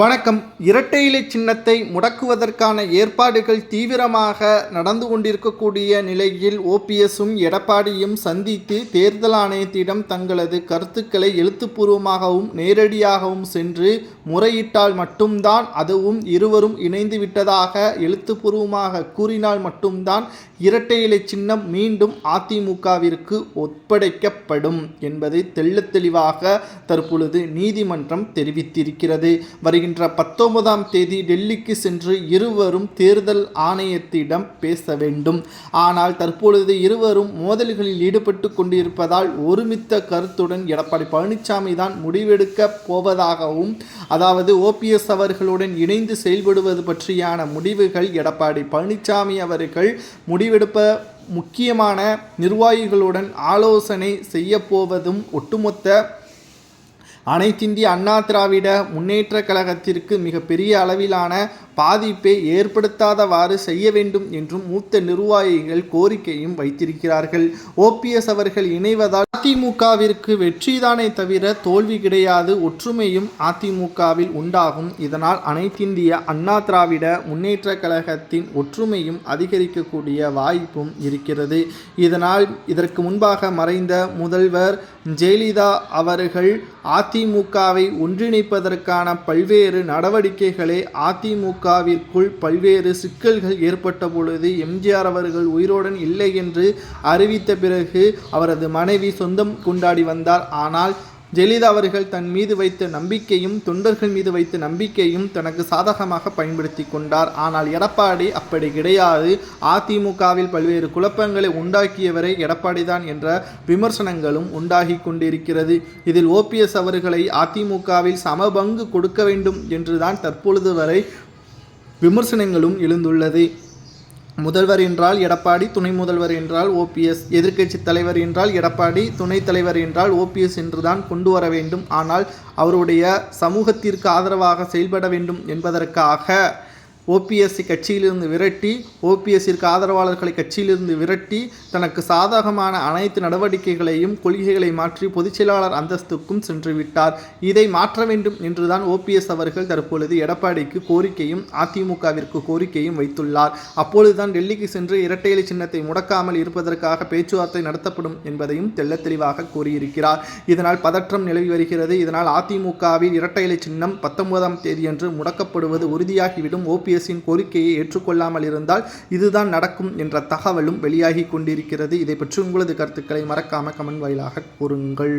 வணக்கம். இரட்டை இலை சின்னத்தை முடக்குவதற்கான ஏற்பாடுகள் தீவிரமாக நடந்து கொண்டிருக்கக்கூடிய நிலையில் ஓபிஎஸும் எடப்பாடியும் சந்தித்து தேர்தல் ஆணையத்திடம் தங்களது கருத்துக்களை எழுத்துப்பூர்வமாகவும் நேரடியாகவும் சென்று முறையிட்டால் மட்டும்தான், அதுவும் இருவரும் இணைந்து விட்டதாக எழுத்துப்பூர்வமாக கூறினால் மட்டும்தான் இரட்டை இலை சின்னம் மீண்டும் அதிமுகவிற்கு ஒப்படைக்கப்படும் என்பதை தெள்ளத் தெளிவாக தற்பொழுது நீதிமன்றம் தெரிவித்திருக்கிறது. வருகின்ற 19ஆம் தேதி டெல்லிக்கு சென்று இருவரும் தேர்தல் ஆணையத்திடம் பேச வேண்டும். ஆனால் தற்பொழுது இருவரும் மோதல்களில் ஈடுபட்டு கொண்டிருப்பதால் ஒருமித்த கருத்துடன் எடப்பாடி பழனிசாமி தான் முடிவெடுக்க போவதாகவும், அதாவது ஓபிஎஸ் அவர்களுடன் இணைந்து செயல்படுவது பற்றியான முடிவுகள் எடப்பாடி பழனிசாமி அவர்கள் முடிவெடுப்ப முக்கியமான நிர்வாகிகளுடன் ஆலோசனை செய்யப்போவதும் ஒட்டுமொத்த அனைத்திந்திய அண்ணா திராவிட முன்னேற்ற கழகத்திற்கு மிகப்பெரிய அளவிலான பாதிப்பை ஏற்படுத்தாதவாறு செய்ய வேண்டும் என்றும் மூத்த நிர்வாகிகள் கோரிக்கையும் வைத்திருக்கிறார்கள். ஓபிஎஸ் அவர்கள் இணைவதால் அதிமுகவிற்கு வெற்றிதானே தவிர தோல்வி கிடையாது. ஒற்றுமையும் அதிமுகவில் உண்டாகும். இதனால் அனைத்திந்திய அண்ணா திராவிட முன்னேற்ற கழகத்தின் ஒற்றுமையும் அதிகரிக்கக்கூடிய வாய்ப்பும் இருக்கிறது. இதனால் இதற்கு முன்பாக மறைந்த முதல்வர் ஜெயலலிதா அவர்கள் அதிமுகவை ஒன்றிணைப்பதற்கான பல்வேறு நடவடிக்கைகளை அதிமுகவிற்குள் பல்வேறு சிக்கல்கள் ஏற்பட்ட பொழுது எம்ஜிஆர் அவர்கள் உயிரோடன் இல்லை என்று அறிவித்த பிறகு அவரது மனைவி சொந்தம் கொண்டாடி வந்தார். ஆனால் ஜெயலலிதா அவர்கள் தன் மீது வைத்த நம்பிக்கையும் தொண்டர்கள் மீது வைத்த நம்பிக்கையும் தனக்கு சாதகமாக பயன்படுத்தி கொண்டார். ஆனால் எடப்பாடி அப்படி கிடையாது. அதிமுகவில் பல்வேறு குழப்பங்களை உண்டாக்கியவரை எடப்பாடி தான் என்ற விமர்சனங்களும் உண்டாகி கொண்டிருக்கிறது. இதில் ஓபிஎஸ் அவர்களை அதிமுகவில் சமபங்கு கொடுக்க வேண்டும் என்றுதான் தற்பொழுது வரை விமர்சனங்களும் எழுந்துள்ளது. முதல்வர் என்றால் எடப்பாடி, துணை முதல்வர் என்றால் ஓபிஎஸ், எதிர்க்கட்சி தலைவர் என்றால் எடப்பாடி, துணைத் தலைவர் என்றால் ஓபிஎஸ் என்றுதான் கொண்டு வர வேண்டும். ஆனால் அவருடைய சமூகத்திற்கு ஆதரவாக செயல்பட வேண்டும் என்பதற்காக ஓபிஎஸ் கட்சியிலிருந்து விரட்டி, ஓபிஎஸ்ஸிற்கு ஆதரவாளர்களை கட்சியிலிருந்து விரட்டி தனக்கு சாதகமான அனைத்து நடவடிக்கைகளையும் கொள்கைகளை மாற்றி பொதுச்செயலாளர் அந்தஸ்துக்கும் சென்று விட்டார். இதை மாற்ற வேண்டும் என்றுதான் ஓபிஎஸ் அவர்கள் தற்பொழுது எடப்பாடிக்கு கோரிக்கையும் அதிமுகவிற்கு கோரிக்கையும் வைத்துள்ளார். அப்பொழுதுதான் டெல்லிக்கு சென்று இரட்டை இலை சின்னத்தை முடக்காமல் இருப்பதற்காக பேச்சுவார்த்தை நடத்தப்படும் என்பதையும் தெள்ளத் தெளிவாக கூறியிருக்கிறார். இதனால் பதற்றம் நிலவி வருகிறது. இதனால் அதிமுகவில் இரட்டை இலை சின்னம் 19ஆம் தேதியன்று முடக்கப்படுவது உறுதியாகிவிடும். ஓபிஎஸ்ஸின் கோரிக்கையை ஏற்றுக்கொள்ளாமல் இருந்தால் இதுதான் நடக்கும் என்ற தகவலும் வெளியாகி கொண்டிருக்கிறது. இதை பற்றி உங்களது கருத்துக்களை மறக்காம கமெண்ட் வாயிலாக கூறுங்கள்.